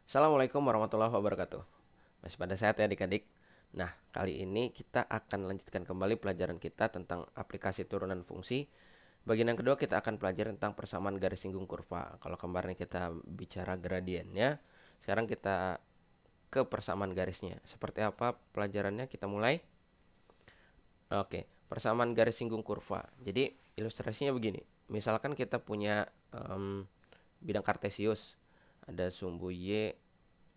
Assalamualaikum warahmatullahi wabarakatuh. Masih pada sehat ya adik-adik. Nah, kali ini kita akan lanjutkan kembali pelajaran kita tentang aplikasi turunan fungsi. Bagian yang kedua kita akan pelajari tentang persamaan garis singgung kurva. Kalau kemarin kita bicara gradiennya, sekarang kita ke persamaan garisnya. Seperti apa pelajarannya? Kita mulai. Oke, persamaan garis singgung kurva. Jadi ilustrasinya begini. Misalkan kita punya bidang kartesius, ada sumbu y,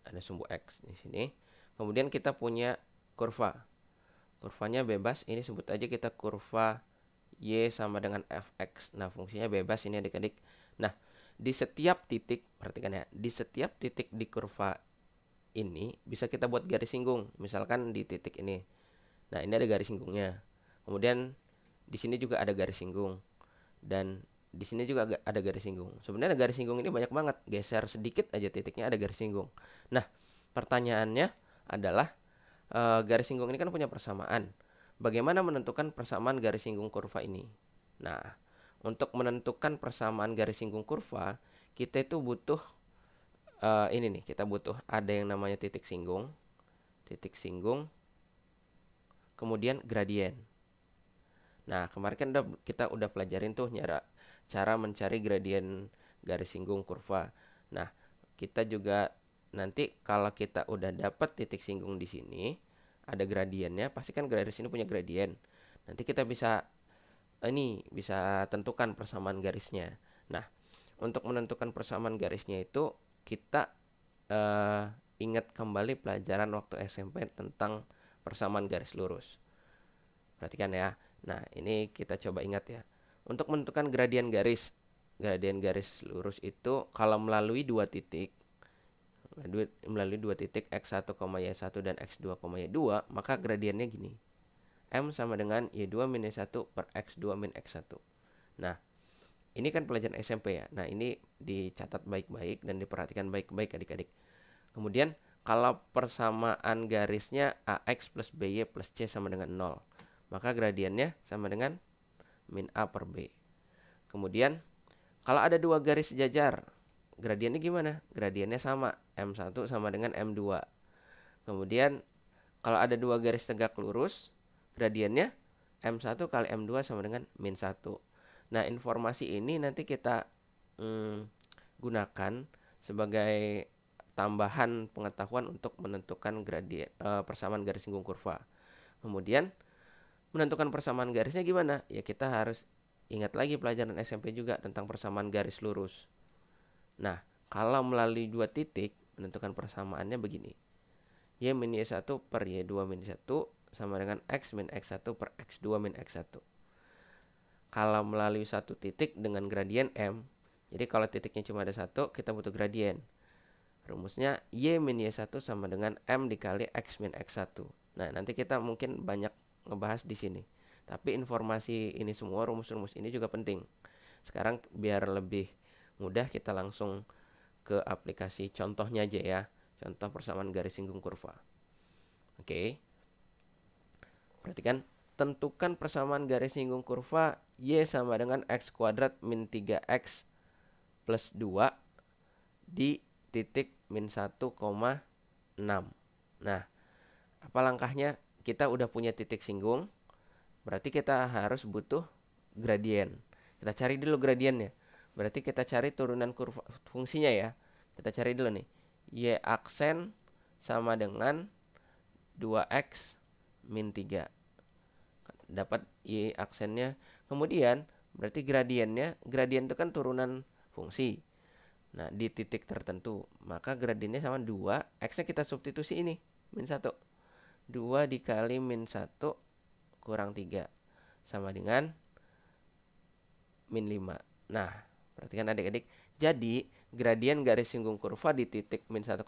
ada sumbu x di sini. Kemudian kita punya kurva. Kurvanya bebas, ini sebut aja kita kurva y sama dengan fx. Nah, fungsinya bebas ini adik-adik. Nah, di setiap titik, perhatikan ya, di setiap titik di kurva ini bisa kita buat garis singgung. Misalkan di titik ini. Nah, ini ada garis singgungnya. Kemudian di sini juga ada garis singgung. Dan di sini juga ada garis singgung. Sebenarnya garis singgung ini banyak banget. Geser sedikit aja titiknya ada garis singgung. Nah, pertanyaannya adalah garis singgung ini kan punya persamaan. Bagaimana menentukan persamaan garis singgung kurva ini? Nah, untuk menentukan persamaan garis singgung kurva, kita itu butuh ini nih, kita butuh ada yang namanya titik singgung, kemudian gradien. Nah, kemarin kan kita udah pelajarin tuh cara mencari gradien garis singgung kurva. Nah, kita juga nanti kalau kita udah dapat titik singgung di sini, ada gradiennya, pasti kan garis ini punya gradien. Nanti kita bisa tentukan persamaan garisnya. Nah, untuk menentukan persamaan garisnya itu kita eh, ingat kembali pelajaran waktu SMP tentang persamaan garis lurus. Perhatikan ya. Nah, ini kita coba ingat ya. Untuk menentukan gradien garis lurus itu kalau melalui dua titik x1, y1 dan x2, y2, maka gradiennya gini. M sama dengan y2 min y1 per x2 min x1. Nah, ini kan pelajaran SMP ya. Nah, ini dicatat baik-baik dan diperhatikan baik-baik adik-adik. Kemudian, kalau persamaan garisnya AX plus BY plus C sama dengan 0, maka gradiennya sama dengan min A per B. Kemudian, kalau ada dua garis sejajar, gradiennya gimana? Gradiennya sama, M1 sama dengan M2. Kemudian, kalau ada dua garis tegak lurus, gradiennya M1 kali M2 sama dengan min 1. Nah, informasi ini nanti kita gunakan sebagai tambahan pengetahuan untuk menentukan persamaan garis singgung kurva. Kemudian, menentukan persamaan garisnya gimana? Ya kita harus ingat lagi pelajaran SMP juga tentang persamaan garis lurus. Nah, kalau melalui dua titik, menentukan persamaannya begini. Y min Y1 per Y2 min Y1 sama dengan X min X1 per X2 min X1. Kalau melalui satu titik dengan gradien M, jadi kalau titiknya cuma ada satu, kita butuh gradien. Rumusnya Y min Y1 sama dengan M dikali X min X1. Nah, nanti kita mungkin banyak ngebahas di sini. Tapi informasi ini semua, rumus-rumus ini juga penting. Sekarang biar lebih mudah kita langsung ke aplikasi contohnya aja ya. Contoh persamaan garis singgung kurva. Oke. Perhatikan, tentukan persamaan garis singgung kurva Y sama dengan X kuadrat min 3X plus 2 di titik min 1,6. Nah, apa langkahnya? Kita udah punya titik singgung, berarti kita harus butuh gradien. Kita cari dulu gradiennya. Berarti kita cari turunan kurva fungsinya ya. Kita cari dulu nih. Y aksen sama dengan 2x min 3. Dapat Y aksennya. Kemudian berarti gradien itu kan turunan fungsi. Nah, di titik tertentu, maka gradiennya sama 2, x-nya kita substitusi ini, min 1. 2 dikali min 1 kurang 3 sama dengan min 5. Nah, perhatikan adik-adik. Jadi, gradien garis singgung kurva di titik min 1,6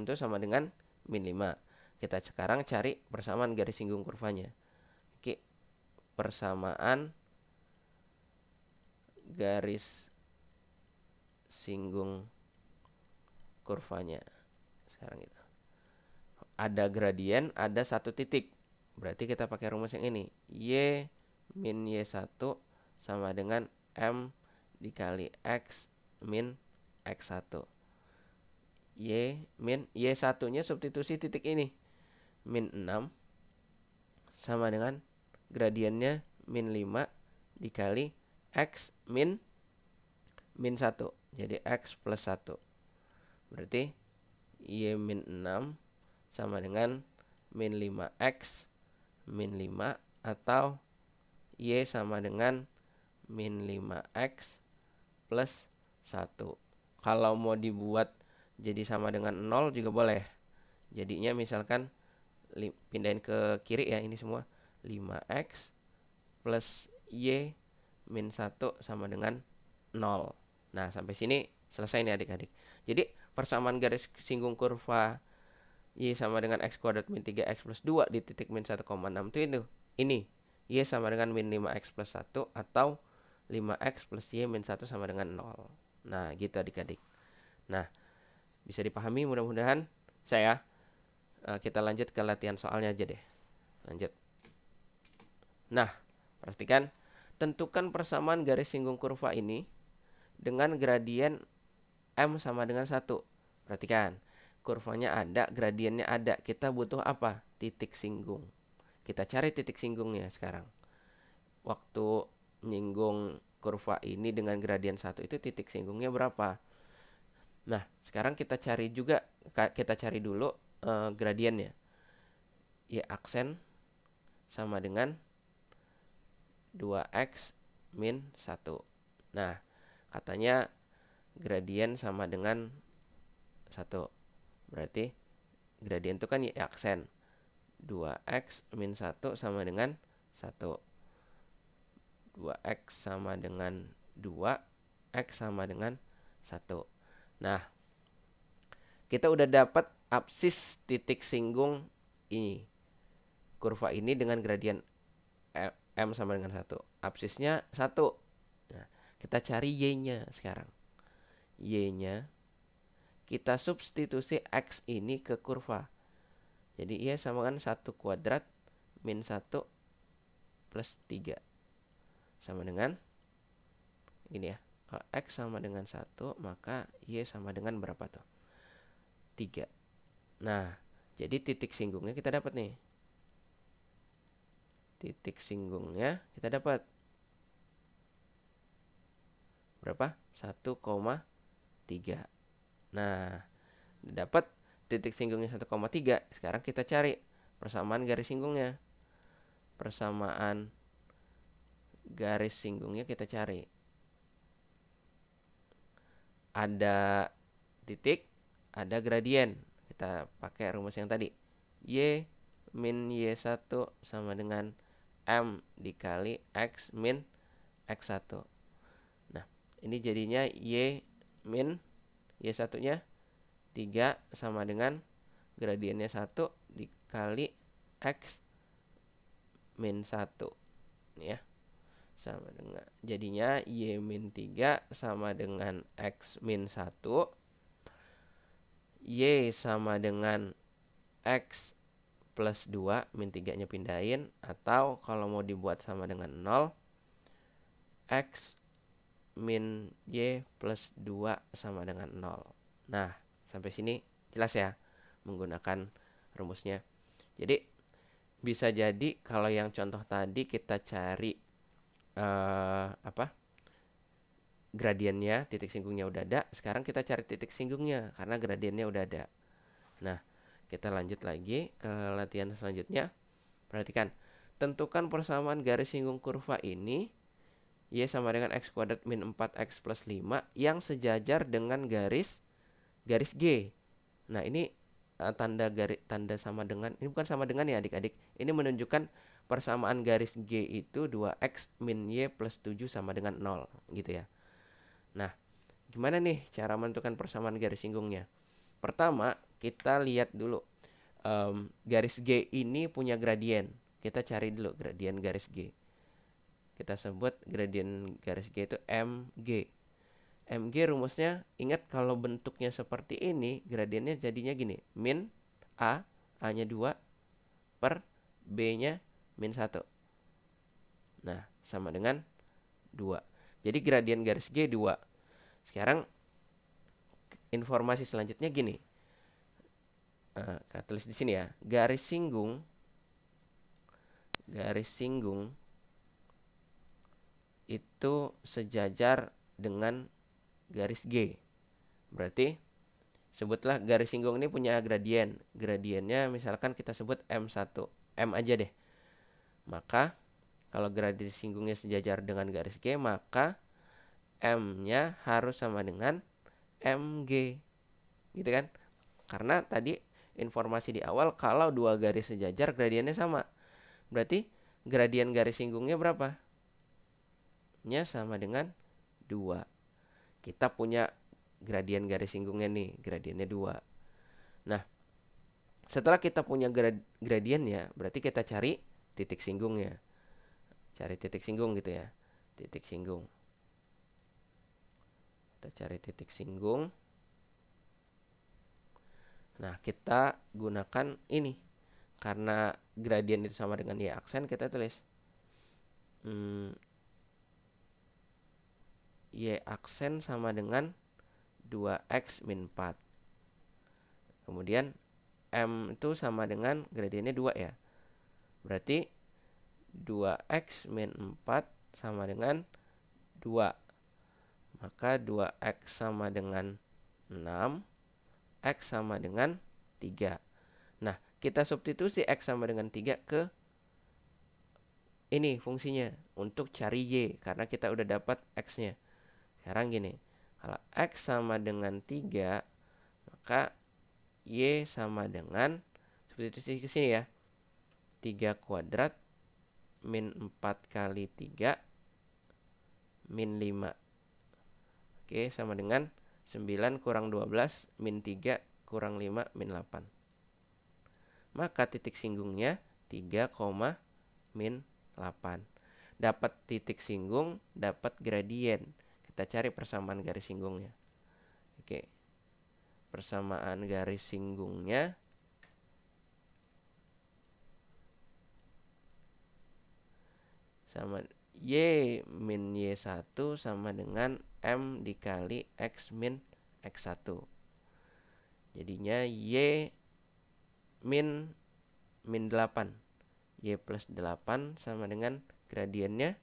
itu sama dengan min 5. Kita sekarang cari persamaan garis singgung kurvanya. Oke, persamaan garis singgung kurvanya. Sekarang gitu. Ada gradien, ada satu titik. Berarti kita pakai rumus yang ini. Y min Y1 sama dengan M dikali X min X1. Y min Y1 nya substitusi titik ini min 6 sama dengan gradiennya min 5 dikali X min 1. Jadi X plus 1. Berarti Y min 6 sama dengan min 5X min 5 atau Y sama dengan min 5X plus 1. Kalau mau dibuat jadi sama dengan 0 juga boleh. Jadinya misalkan pindahin ke kiri ya, ini semua 5X plus Y min 1 sama dengan 0. Nah, sampai sini selesai nih adik-adik. Jadi persamaan garis singgung kurva Y sama dengan X kuadrat min 3X plus 2 di titik min 1,6 itu ini Y sama dengan min 5X plus 1 atau 5X plus Y min 1 sama dengan 0. Nah, gitu adik-adik. Nah, bisa dipahami mudah-mudahan saya. Kita lanjut ke latihan soalnya aja deh. Lanjut. Nah, perhatikan. Tentukan persamaan garis singgung kurva ini dengan gradien M sama dengan 1. Perhatikan. Kurvanya ada, gradiennya ada. Kita butuh apa? Titik singgung. Kita cari titik singgungnya sekarang. Waktu menyinggung kurva ini dengan gradien 1 itu titik singgungnya berapa? Nah, sekarang kita cari dulu gradiennya. Y aksen sama dengan 2X min 1. Nah, katanya gradien sama dengan 1. Berarti gradien itu kan Y aksen. 2X min 1 sama dengan 1. 2X sama dengan 2. X sama dengan 1. Nah, kita udah dapat absis titik singgung ini. Kurva ini dengan gradien M sama dengan 1. Absisnya 1. Nah, kita cari Y-nya sekarang. Y-nya kita substitusi X ini ke kurva. Jadi Y sama dengan 1 kuadrat min 1 plus 3. Sama dengan ini ya. Kalau X sama dengan 1, maka Y sama dengan berapa tuh? 3. Nah, jadi titik singgungnya kita dapat nih. Titik singgungnya kita dapat berapa? 1,3. Nah, dapat titik singgungnya 1,3. Sekarang kita cari persamaan garis singgungnya. Persamaan garis singgungnya kita cari. Ada titik, ada gradien. Kita pakai rumus yang tadi. Y min Y1 sama dengan M dikali X min X1. Nah, ini jadinya Y min Y1 nya 3 sama dengan gradiennya 1 dikali X min 1. Ini ya. Sama dengan jadinya Y min 3 sama dengan X min 1. Y sama dengan X plus 2, min 3 nya pindahin. Atau kalau mau dibuat sama dengan 0, X min Y plus 2 sama dengan 0. Nah, sampai sini jelas ya menggunakan rumusnya. Jadi bisa jadi kalau yang contoh tadi kita cari gradiennya, titik singgungnya udah ada. Sekarang kita cari titik singgungnya karena gradiennya udah ada. Nah, kita lanjut lagi ke latihan selanjutnya. Perhatikan, tentukan persamaan garis singgung kurva ini Y sama dengan X kuadrat min 4X plus 5 yang sejajar dengan garis G. Nah, ini tanda sama dengan, ini bukan sama dengan ya adik-adik. Ini menunjukkan persamaan garis G itu 2X min Y plus 7 sama dengan 0 gitu ya. Nah, gimana nih cara menentukan persamaan garis singgungnya? Pertama, kita lihat dulu garis G ini punya gradien. Kita cari dulu gradien garis G. Kita sebut gradien garis G itu MG. MG rumusnya, ingat kalau bentuknya seperti ini, gradiennya jadinya gini. Min A, A-nya 2, per B-nya min 1. Nah, sama dengan 2. Jadi gradien garis G 2. Sekarang informasi selanjutnya gini. Kita tulis di sini ya, garis singgung itu sejajar dengan garis G. Berarti sebutlah garis singgung ini punya gradien. Gradiennya misalkan kita sebut M1. M aja deh. Maka kalau garis singgungnya sejajar dengan garis G, maka M-nya harus sama dengan MG. Gitu kan? Karena tadi informasi di awal kalau dua garis sejajar gradiennya sama. Berarti gradien garis singgungnya berapa? Nya sama dengan 2. Kita punya gradien garis singgungnya nih, gradiennya 2. Nah, setelah kita punya gradiennya, berarti kita cari titik singgungnya. Cari titik singgung gitu ya. Titik singgung. Kita cari titik singgung. Nah, kita gunakan ini. Karena gradien itu sama dengan Y aksen, kita tulis Y aksen sama dengan 2X min 4. Kemudian M itu sama dengan gradiennya 2 ya. Berarti 2X min 4 sama dengan 2. Maka 2X sama dengan 6. X sama dengan 3. Nah, kita substitusi X sama dengan 3 ke ini fungsinya untuk cari Y. Karena kita udah dapat X-nya. Sekarang gini, kalau X sama dengan 3, maka Y sama dengan, substitusi ke sini ya, 3 kuadrat min 4 kali 3 min 5. Oke, sama dengan 9 kurang 12 min 3 kurang 5 min 8. Maka titik singgungnya 3, min 8. Dapat titik singgung, dapat gradien. Kita cari persamaan garis singgungnya. Oke. Persamaan garis singgungnya sama Y min Y1 sama dengan M dikali X min X1. Jadinya Y min 8. Y plus 8 sama dengan gradiennya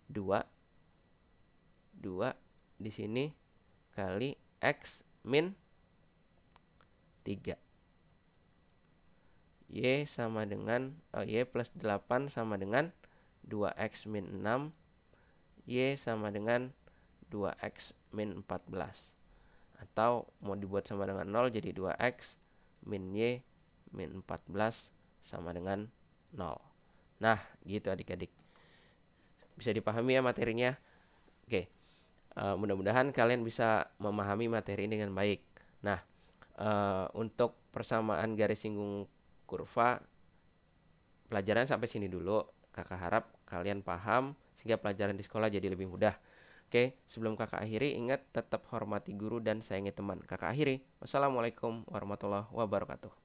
2. 2 di sini kali X min 3. Y sama dengan Y plus 8 sama dengan 2X min 6. Y sama dengan 2X min 14. Atau mau dibuat sama dengan 0 jadi 2X min Y min 14 sama dengan 0. Nah, gitu adik-adik. Bisa dipahami ya materinya? Oke. Mudah-mudahan kalian bisa memahami materi ini dengan baik. Nah, untuk persamaan garis singgung kurva, pelajaran sampai sini dulu. Kakak harap kalian paham sehingga pelajaran di sekolah jadi lebih mudah. Oke, sebelum kakak akhiri, ingat tetap hormati guru dan sayangi teman. Kakak akhiri. Wassalamualaikum warahmatullahi wabarakatuh.